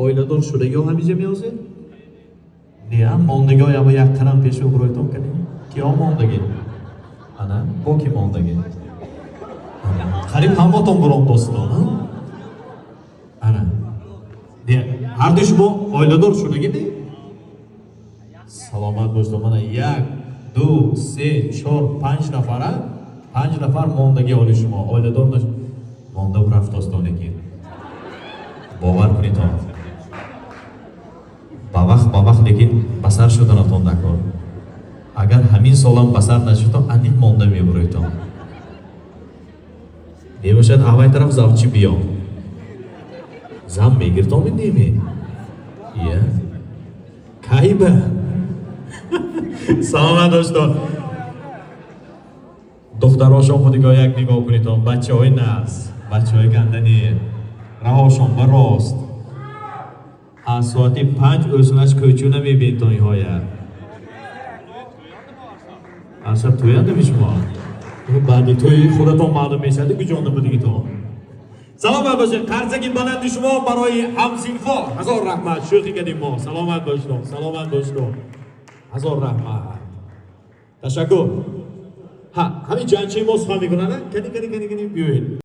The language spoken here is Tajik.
Oilador shudagi hamiza mevzu. Deya mondagi oyog'i yaqinam pesh o'g'roy tomkani. Kiyom mondagi. Ana, bu kim mondagi. Qarib hammaton biron do'stona. Ana. Deya, har dushmo oilador shudagi. Salomat bo'lsin mana 1, 2, 3, 4, 5 nafara. 5 nafar mondagi olishmo. Oiladorlar monda bir haftasidan keyin. Bovar qiling. Bavaq lekin basar shudan otonda kor. Agar hamin solam basar nashuton anik monda meburayton. Demişen avay taraf zavçı biyon. Zam megirton mi nemi? Ya. Kayba. Salomat do'stlar. Doktor oshon xudiga yak nigah kuniton. Bachcha o'ynas. Bachcha o'ygandani. Rahoshon barost. Soati 5 o'snash ko'chuna mebinton hoya. Asab to'yandimishmo. Ba'di to'y xuraton ma'lum eshadi gujonda budigiton. Salomat bo'lsin. Qarzagi baland dushmo baroyi hamsinfo. Hazor rahmat. Sho'xiga demo. Salomat bo'lsin. Salomat bo'lsin. Hazor rahmat. Tashakkur. Ha, hami janchi mos ham mikunana. Kani buyuring.